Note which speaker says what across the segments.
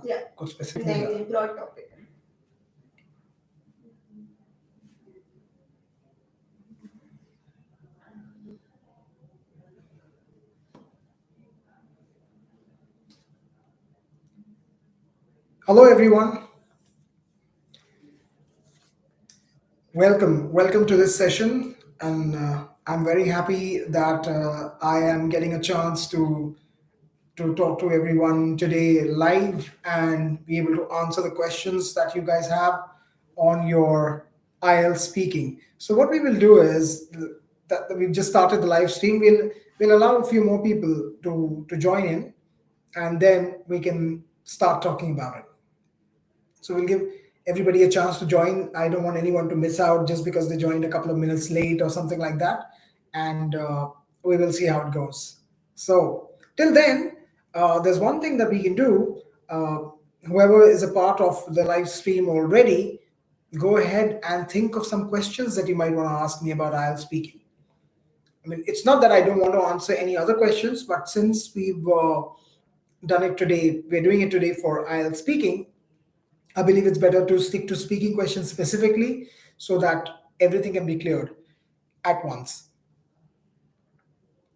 Speaker 1: कुछ स्पेसिफिक
Speaker 2: नहीं
Speaker 1: नहीं
Speaker 2: नहीं ब्रॉड टॉपिक है.
Speaker 1: Hello everyone, welcome to this session, and I'm very happy that I am getting a chance to talk to everyone today live and be able to answer the questions that you guys have on your IELTS speaking. So what we will do is that we've just started the live stream. We'll allow a few more people to join in, and then we can start talking about it. So we'll give everybody a chance to join. I don't want anyone to miss out just because they joined a couple of minutes late or something like that. And we will see how it goes. So till then, there's one thing that we can do. Whoever is a part of the live stream already, go ahead and think of some questions that you might want to ask me about IELTS speaking. I mean, it's not that I don't want to answer any other questions, but since we've done it today, we're doing it today for IELTS speaking. I believe it's better to stick to speaking questions specifically so that everything can be cleared at once.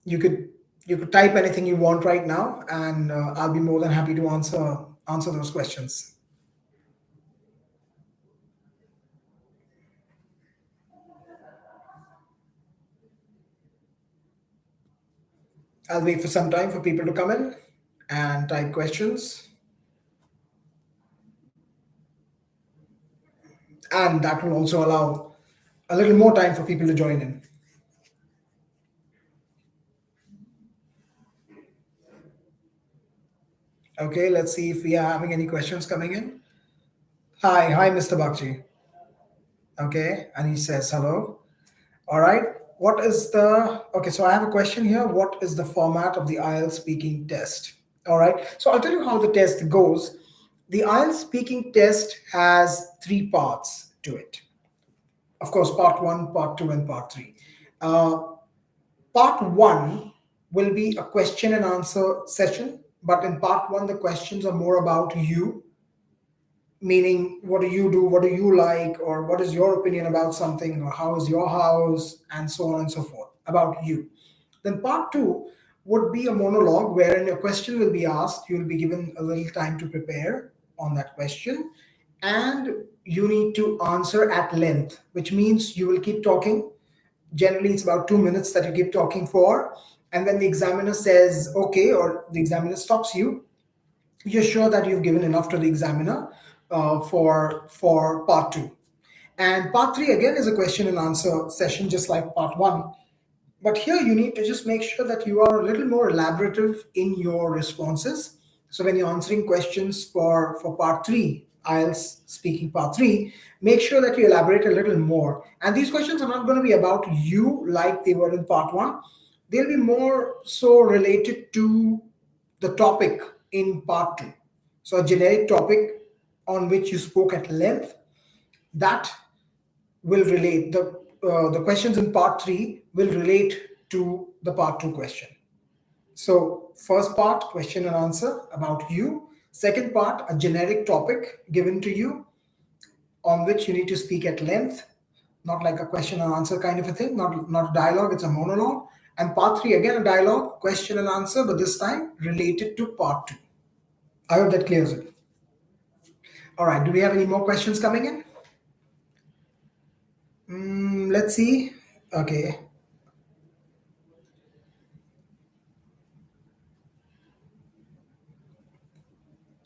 Speaker 1: You could you could type anything you want right now, and I'll be more than happy to answer those questions. I'll wait for some time for people to come in and type questions, and that will also allow a little more time for people to join in. Okay, let's see if we are having any questions coming in. Hi, Mr. Bakchi. Okay, and he says hello. All right. What is the okay? So I have a question here. What is the format of the IELTS speaking test? All right. So I'll tell you how the test goes. The IELTS speaking test has three parts to it. Of course, part one, part two, and part three. Uh, Part one will be a question and answer session, but in part one, the questions are more about you, meaning what do you do, what do you like, or what is your opinion about something, or how is your house, and so on and so forth about you. Then part two would be a monologue wherein a question will be asked. You'll be given a little time to prepare on that question, and you need to answer at length, which means you will keep talking. Generally, it's about 2 minutes that you keep talking for, and when the examiner says okay, or the examiner stops you, you're sure that you've given enough to the examiner for part two. And part three again is a question and answer session, just like part one. But here you need to just make sure that you are a little more elaborative in your responses. So when you're answering questions for part three, IELTS speaking part three, make sure that you elaborate a little more. And these questions are not going to be about you like they were in part one. They'll be more so related to the topic in part two. So a generic topic on which you spoke at length, that will relate the questions in part 3 will relate to the part 2 question. So first part, question and answer about you. Second part, a generic topic given to you on which you need to speak at length, not like a question and answer kind of a thing, not a dialogue, it's a monologue. And part 3 again, a dialogue, question and answer, but this time related to part 2. I hope that clears it. All right, do we have any more questions coming in? Let's see. Okay.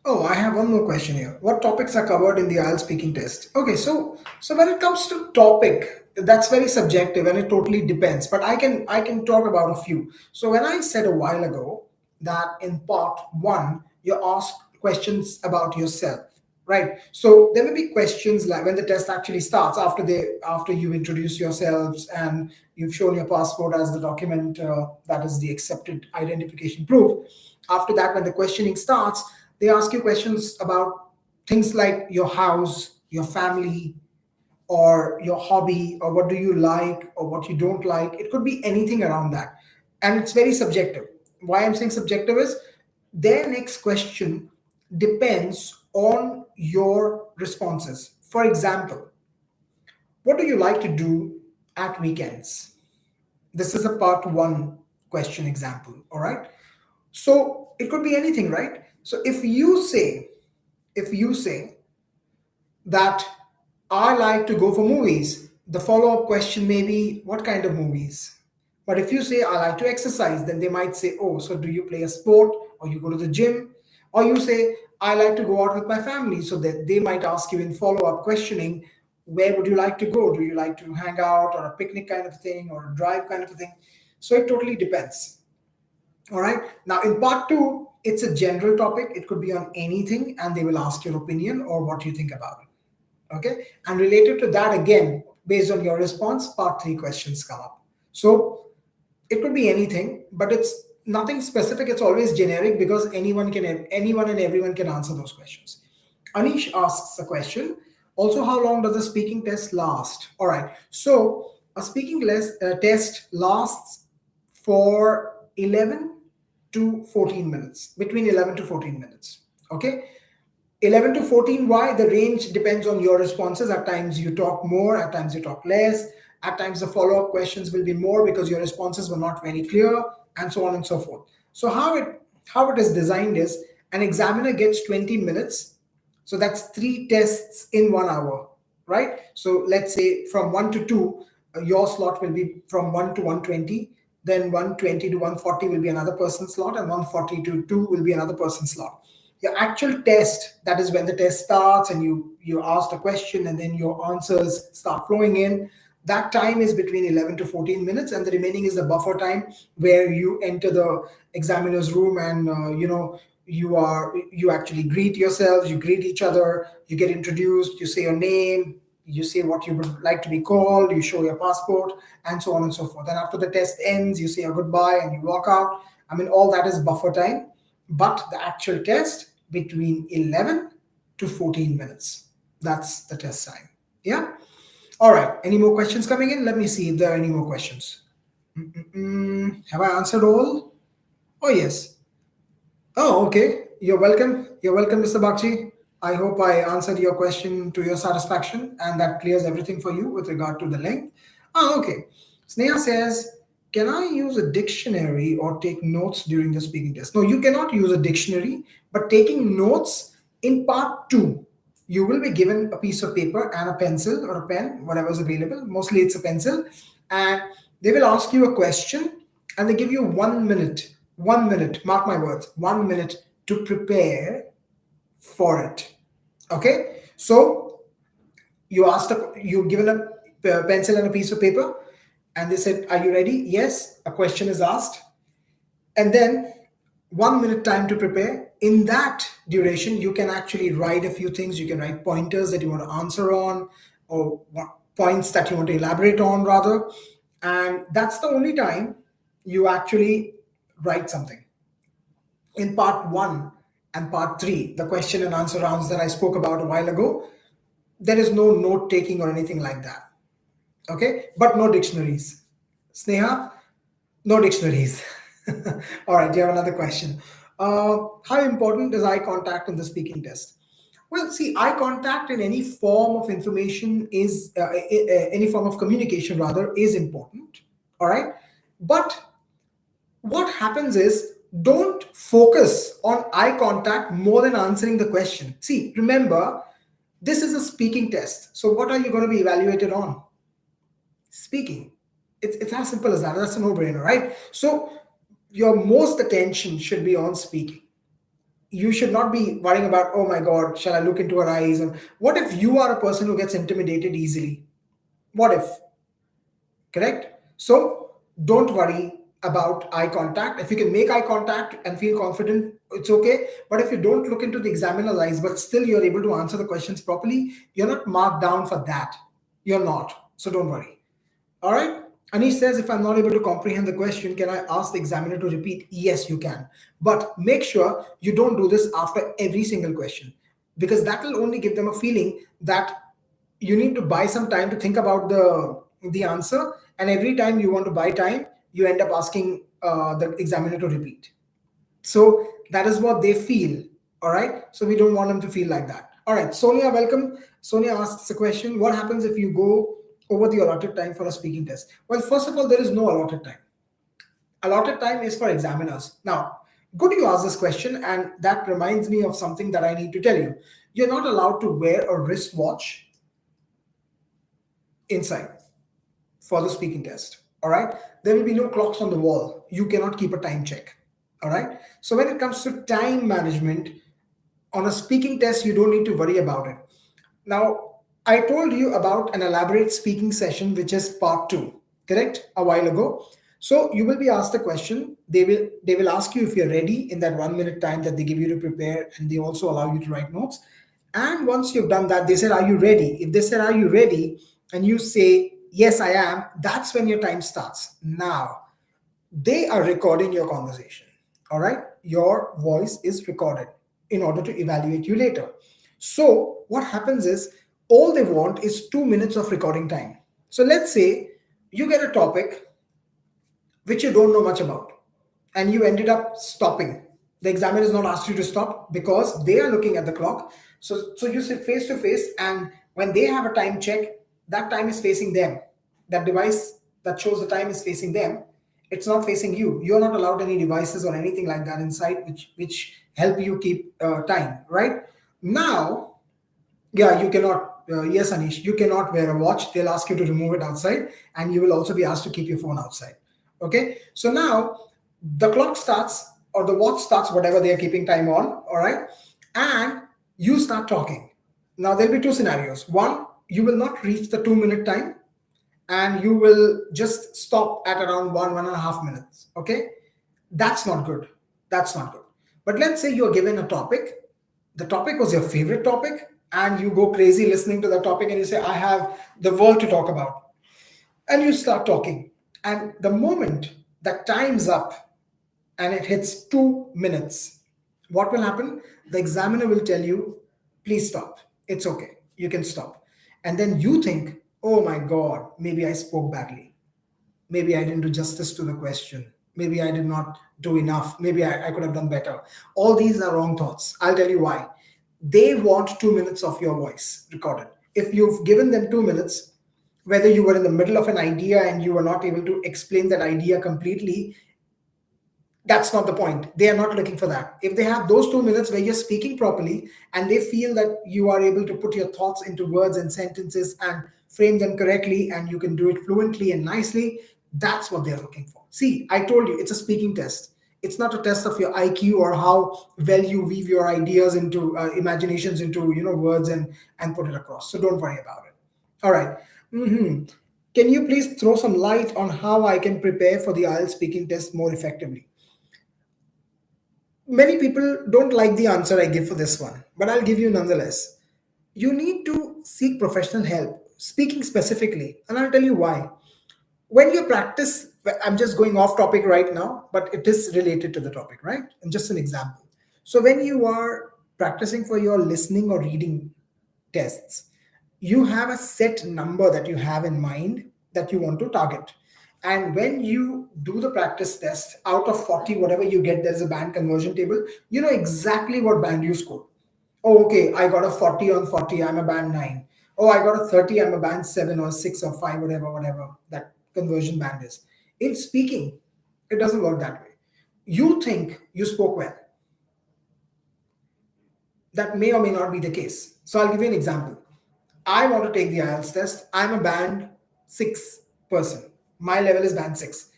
Speaker 1: Oh, I have one more question here. What topics are covered in the IELTS speaking test? Okay, so when it comes to topic, that's very subjective and it totally depends. But I can talk about a few. So when I said a while ago that in part one you're asked questions about yourself, right? So there may be questions like when the test actually starts after you introduce yourselves and you've shown your passport as the document that is the accepted identification proof. After that, when the questioning starts, they ask you questions about things like your house, your family, or your hobby, or what do you like, or what you don't like. It could be anything around that. And it's very subjective. Why I'm saying subjective is their next question depends on your responses. For example, what do you like to do at weekends? This is a part one question example, all right? So it could be anything, right? So if you say that I like to go for movies, the follow up question may be, what kind of movies? But if you say, I like to exercise, then they might say, oh, so do you play a sport or you go to the gym? Or you say, I like to go out with my family. So that they might ask you in follow up questioning, where would you like to go? Do you like to hang out or a picnic kind of thing or a drive kind of a thing? So it totally depends. All right. Now, in part two, it's a general topic. It could be on anything, and they will ask your opinion or what you think about it. Okay. And related to that, again, based on your response, part three questions come up. So it could be anything, but it's nothing specific. It's always generic because anyone and everyone can answer those questions. Anish asks a question. Also, how long does the speaking test last? All right. So a test lasts for 11 to 14 minutes, between 11 to 14 minutes. Okay. 11 to 14, why? The range depends on your responses. At times you talk more, at times you talk less, at times the follow-up questions will be more because your responses were not very clear, and so on and so forth. So how it is designed is, an examiner gets 20 minutes, so that's three tests in 1 hour, right? So let's say from 1 to 2, your slot will be from 1 to 120, then 120 to 140 will be another person's slot, and 140 to 2 will be another person's slot. Your actual test, that is when the test starts and you ask a question and then your answers start flowing in, that time is between 11 to 14 minutes, and the remaining is the buffer time where you enter the examiner's room and you actually greet yourselves, you greet each other, you get introduced, you say your name, you say what you would like to be called, you show your passport, and so on and so forth. And after the test ends, you say a goodbye and you walk out. I mean, all that is buffer time, but the actual test between 11 to 14 minutes. That's the test time. Yeah. All right. Any more questions coming in? Let me see if there are any more questions. Have I answered all? Oh, yes. Oh, okay. You're welcome. You're welcome, Mr. Bakshi. I hope I answered your question to your satisfaction and that clears everything for you with regard to the length. Oh, okay. Sneha says, can I use a dictionary or take notes during the speaking test? No, you cannot use a dictionary, but taking notes in part two, you will be given a piece of paper and a pencil or a pen, whatever is available. Mostly it's a pencil. And they will ask you a question and they give you 1 minute, 1 minute, mark my words, 1 minute to prepare for it. Okay. So you're given a pencil and a piece of paper, and they said, are you ready? Yes. A question is asked, and then 1 minute time to prepare. In that duration, you can actually write a few things. You can write pointers that you want to answer on, or points that you want to elaborate on, rather. And that's the only time you actually write something. In part one and part three, the question and answer rounds that I spoke about a while ago, there is no note taking or anything like that. Okay, but no dictionaries. Sneha, no dictionaries. All right, you have another question. How important is eye contact in the speaking test? Well, see, eye contact in any form of information is, any form of communication rather, is important. All right. But what happens is, don't focus on eye contact more than answering the question. See, remember, this is a speaking test. So, what are you going to be evaluated on? Speaking. It's as simple as that. That's a no brainer, right? So, your most attention should be on speaking. You should not be worrying about, oh my God, shall I look into her eyes? And what if you are a person who gets intimidated easily? What if? Correct? So don't worry about eye contact. If you can make eye contact and feel confident, it's okay. But if you don't look into the examiner's eyes, but still you're able to answer the questions properly, you're not marked down for that. You're not. So don't worry. All right. Anish says, if I'm not able to comprehend the question, can I ask the examiner to repeat? Yes, you can. But make sure you don't do this after every single question, because that will only give them a feeling that you need to buy some time to think about the answer. And every time you want to buy time, you end up asking the examiner to repeat. So that is what they feel. All right. So we don't want them to feel like that. All right. Sonia, welcome. Sonia asks a question. What happens if you go over the allotted time for a speaking test? Well, first of all, there is no allotted time. Allotted time is for examiners. Now, good you ask this question, and that reminds me of something that I need to tell you. You're not allowed to wear a wristwatch inside for the speaking test. All right. There will be no clocks on the wall. You cannot keep a time check. All right. So when it comes to time management, on a speaking test, you don't need to worry about it. Now, I told you about an elaborate speaking session, which is part two, correct? A while ago. So you will be asked a question. They will ask you if you're ready in that 1 minute time that they give you to prepare, and they also allow you to write notes. And once you've done that, they said, "Are you ready?" If they said, "Are you ready?" and you say, "Yes, I am," that's when your time starts. Now, they are recording your conversation. All right. Your voice is recorded in order to evaluate you later. So what happens is all they want is 2 minutes of recording time. So let's say you get a topic which you don't know much about, and you ended up stopping. The examiner is not asked you to stop because they are looking at the clock. So you sit face to face, and when they have a time check, that time is facing them. That device that shows the time is facing them. It's not facing you. You're not allowed any devices or anything like that inside, which help you keep time, right? Now, yeah, you cannot. Yes, Anish, you cannot wear a watch. They'll ask you to remove it outside, and you will also be asked to keep your phone outside. Okay. So now the clock starts, or the watch starts, whatever they are keeping time on. All right, and you start talking. Now there'll be two scenarios. One, you will not reach the 2 minute time, and you will just stop at around 1.5 minutes. Okay, that's not good. That's not good. But let's say you're given a topic, the topic was your favorite topic, and you go crazy listening to the topic, and you say, "I have the world to talk about," and you start talking. And the moment that time's up and it hits 2 minutes, what will happen? The examiner will tell you, "Please stop. It's okay. You can stop." And then you think, "Oh my God, maybe I spoke badly. Maybe I didn't do justice to the question. Maybe I did not do enough. Maybe I could have done better." All these are wrong thoughts. I'll tell you why. They want 2 minutes of your voice recorded. If you've given them 2 minutes, whether you were in the middle of an idea and you were not able to explain that idea completely, that's not the point. They are not looking for that. If they have those 2 minutes where you're speaking properly and they feel that you are able to put your thoughts into words and sentences and frame them correctly, and you can do it fluently and nicely, that's what they're looking for. See, I told you it's a speaking test. It's not a test of your IQ or how well you weave your ideas into imaginations into words and put it across. So don't worry about it. All right. Mhm. Can you please throw some light on how I can prepare for the IELTS speaking test more effectively? Many people don't like the answer I give for this one, but I'll give you nonetheless. You need to seek professional help, speaking specifically, and I'll tell you why. When you practice, I'm just going off topic right now, but it is related to the topic, right? And just an example. So, when you are practicing for your listening or reading tests, you have a set number that you have in mind that you want to target. And when you do the practice test, out of 40, whatever you get, there's a band conversion table. You know exactly what band you scored. Oh, okay, I got a 40 on 40, I'm a band 9. Oh, I got a 30, I'm a band 7 or 6 or 5, whatever that conversion band is. In speaking, it doesn't work that way. You think you spoke well, that may or may not be the case. So I'll give you an example. I want to take the IELTS test. I'm a band 6 person. My level is band 6.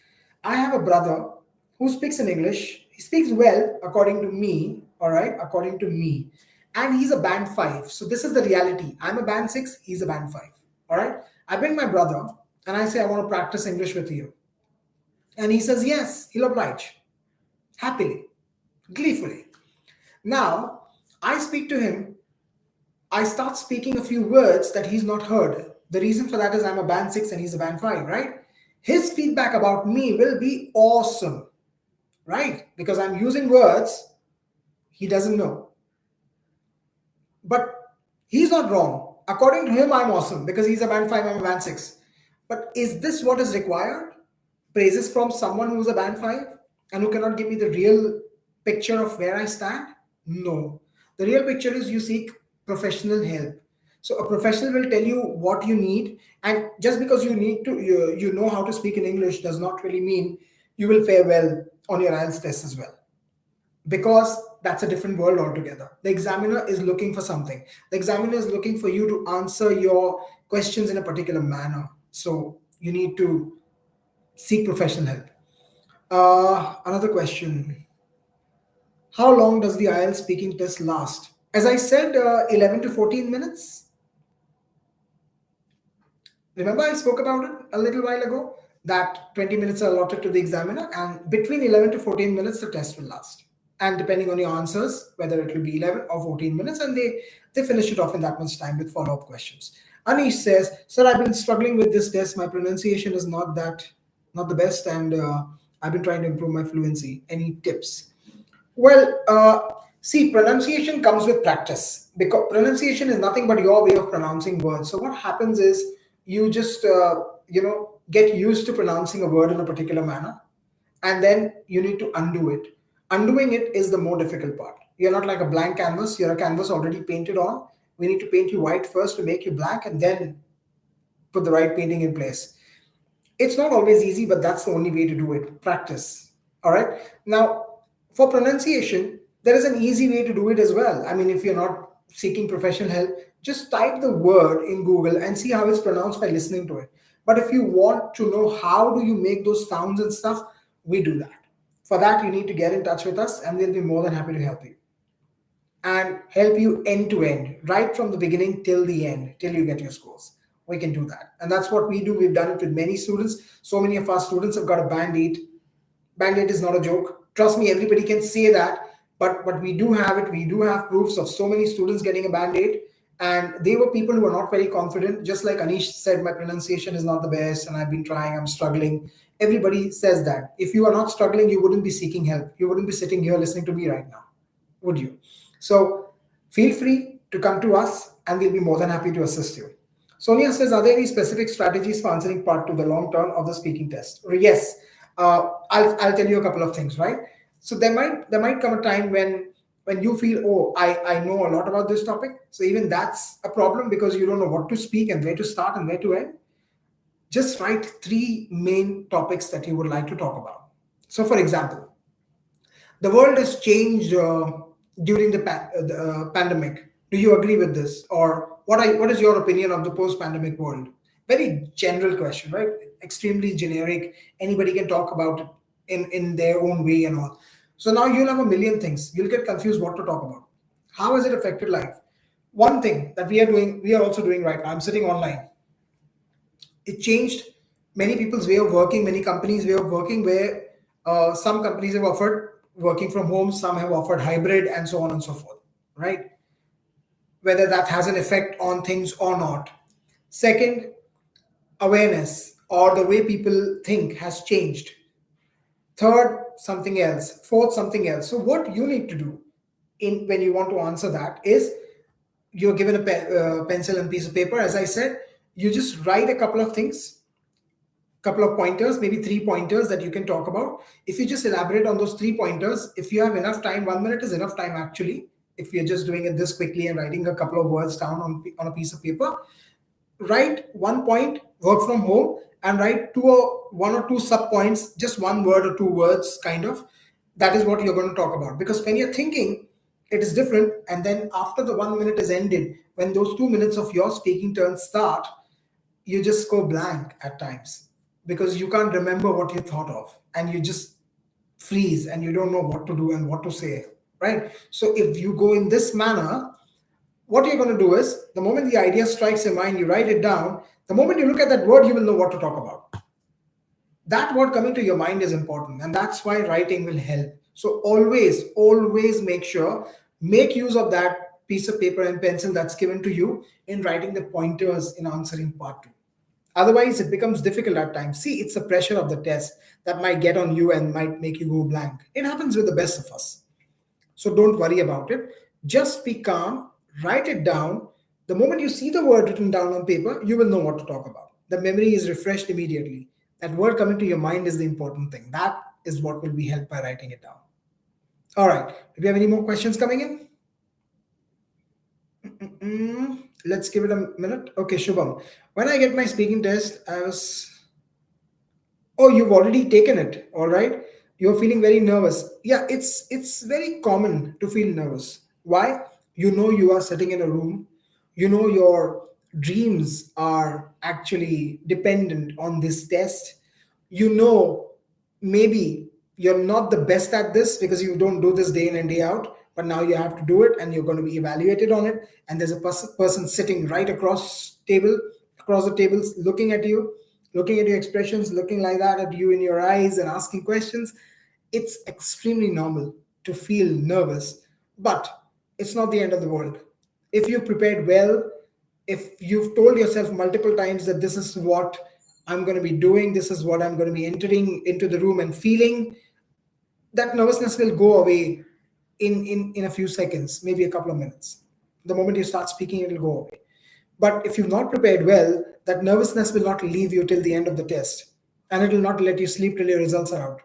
Speaker 1: I have a brother who speaks in English. He speaks well, according to me, all right, according to me. And he's a band 5. So this is the reality. I'm a band 6, he's a band 5. All right. I bring my brother and I say, "I want to practice English with you." And he says, "Yes," he'll oblige happily, gleefully. Now, I speak to him. I start speaking a few words that he's not heard. The reason for that is I'm a band 6 and he's a band 5, right? His feedback about me will be awesome, right? Because I'm using words he doesn't know. But he's not wrong. According to him, I'm awesome because he's a band 5, I'm a band 6. But is this what is required? Praises from someone who's a band 5 and who cannot give me the real picture of where I stand? No. The real picture is you seek professional help. So a professional will tell you what you need, and just because you know how to speak in English does not really mean you will fare well on your IELTS test as well, because that's a different world altogether. The examiner is looking for something. The examiner is looking for you to answer your questions in a particular manner. So you need to seek professional help. Another question: how long does the IELTS speaking test last? As I said, 11 to 14 minutes. Remember, I spoke about it a little while ago that 20 minutes are allotted to the examiner, and between 11 to 14 minutes, the test will last. And depending on your answers, whether it will be 11 or 14 minutes, and they finish it off in that much time with follow up questions. Anish says, "Sir, I've been struggling with this test. My pronunciation is not the best, and I've been trying to improve my fluency. Any tips?" Well, see, pronunciation comes with practice, because pronunciation is nothing but your way of pronouncing words. So what happens is you just get used to pronouncing a word in a particular manner, and then you need to undo it. Undoing it is the more difficult part. You're not like a blank canvas. You're a canvas already painted on. We need to paint you white first to make you black, and then put the right painting in place. It's not always easy, but that's the only way to do it. Practice. All right. Now, for pronunciation, there is an easy way to do it as well. I mean, if you're not seeking professional help, just type the word in Google and see how it's pronounced by listening to it. But if you want to know how do you make those sounds and stuff, we do that. For that, you need to get in touch with us, and we'll be more than happy to help you and help you end to end, right from the beginning till the end, till you get your scores. We can do that. And that's what we do. We've done it with many students. So many of our students have got a band 8. Band 8 is not a joke. Trust me, everybody can say that. But we do have it. We do have proofs of so many students getting a band 8. And they were people who were not very confident. Just like Anish said, my pronunciation is not the best and I've been trying, I'm struggling. Everybody says that. If you are not struggling, you wouldn't be seeking help. You wouldn't be sitting here listening to me right now, would you? So feel free to come to us and we'll be more than happy to assist you. Sonia says, are there any specific strategies for answering part 2, the long term of the speaking test? Yes, I'll tell you a couple of things, right? So there might come a time when you feel, oh, I know a lot about this topic. So even that's a problem because you don't know what to speak and where to start and where to end. Just write 3 main topics that you would like to talk about. So for example, the world has changed during the pandemic. Do you agree with this, or what is your opinion of the post-pandemic world? Very general question, right? Extremely generic. Anybody can talk about it in their own way and all. So now you'll have a million things. You'll get confused what to talk about. How has it affected life? One thing that we are also doing right now. I'm sitting online. It changed many people's way of working, many companies' way of working, where some companies have offered working from home, some have offered hybrid, and so on and so forth, right? Whether that has an effect on things or not. Second, awareness or the way people think has changed. Third, something else. Fourth, something else. So what you need to do in when you want to answer that is you're given a pencil and piece of paper. As I said, you just write a couple of things, couple of pointers, maybe 3 pointers that you can talk about. If you just elaborate on those 3 pointers, if you have enough time, 1 minute is enough time actually. If you're just doing it this quickly and writing a couple of words down on a piece of paper, write 1 point, work from home, and write 1 or 2 sub points, just 1 word or 2 words, kind of. That is what you're going to talk about. Because when you're thinking, it is different. And then after the 1 minute is ended, when those 2 minutes of your speaking turn start, you just go blank at times because you can't remember what you thought of and you just freeze and you don't know what to do and what to say, right? So if you go in this manner, what you're going to do is the moment the idea strikes your mind, you write it down. The moment you look at that word, you will know what to talk about. That word coming to your mind is important, and that's why writing will help. So always make sure, make use of that piece of paper and pencil that's given to you in writing the pointers in answering part 2. Otherwise, it becomes difficult at times. See, it's the pressure of the test that might get on you and might make you go blank. It happens with the best of us. So don't worry about it. Just be calm, write it down. The moment you see the word written down on paper, you will know what to talk about. The memory is refreshed immediately. That word coming to your mind is the important thing. That is what will be helped by writing it down. All right. Do we have any more questions coming in? Let's give it a minute. Okay, Shubham. When I get my speaking test, I was. Oh, you've already taken it. All right. You're feeling very nervous. Yeah, it's very common to feel nervous. Why? You know you are sitting in a room. You know your dreams are actually dependent on this test. You know maybe you're not the best at this because you don't do this day in and day out, but now you have to do it and you're going to be evaluated on it, and there's a person sitting right across the tables, looking at your expressions, looking like that at you in your eyes and asking questions. It's extremely normal to feel nervous, but it's not the end of the world. If you prepared well, if you've told yourself multiple times that this is what I'm going to be doing, this is what I'm going to be entering into the room and feeling, that nervousness will go away in a few seconds, maybe a couple of minutes. The moment you start speaking, it will go away. But if you've not prepared well, that nervousness will not leave you till the end of the test, and it will not let you sleep till your results are out.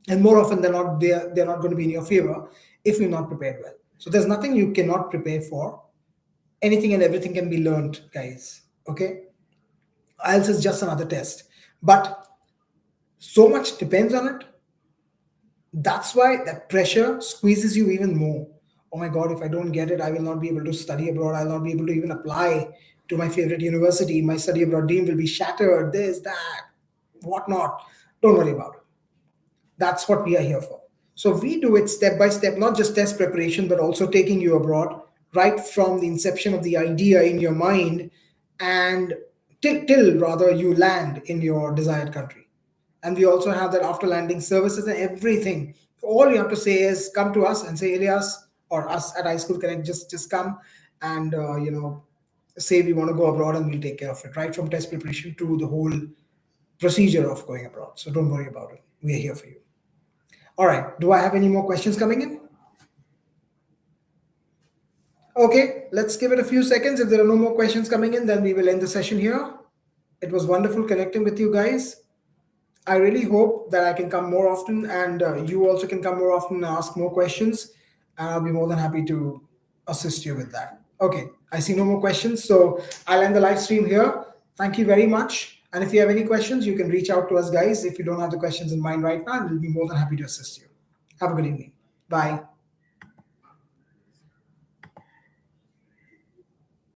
Speaker 1: And more often than not, they're not going to be in your favor if you're not prepared well. So there's nothing you cannot prepare for. Anything and everything can be learned, guys. Okay, IELTS is just another test, but so much depends on it. That's why that pressure squeezes you even more. Oh my God, if I don't get it, I will not be able to study abroad. I'll not be able to even apply to my favorite university. My study abroad dream will be shattered. This, that, whatnot. Don't worry about it. That's what we are here for. So we do it step by step, not just test preparation, but also taking you abroad right from the inception of the idea in your mind and till rather you land in your desired country. And we also have that after landing services and everything. All you have to say is come to us and say, Elias or us at iSchool Connect, just come and say we want to go abroad and we'll take care of it, right from test preparation to the whole procedure of going abroad. So don't worry about it. We are here for you. All right. Do I have any more questions coming in? Okay, let's give it a few seconds. If there are no more questions coming in, then we will end the session here. It was wonderful connecting with you guys. I really hope that I can come more often and you also can come more often and ask more questions. And I'll be more than happy to assist you with that. Okay, I see no more questions. So I'll end the live stream here. Thank you very much. And if you have any questions, you can reach out to us, guys. If you don't have the questions in mind right now, we'll be more than happy to assist you. Have a good evening. Bye.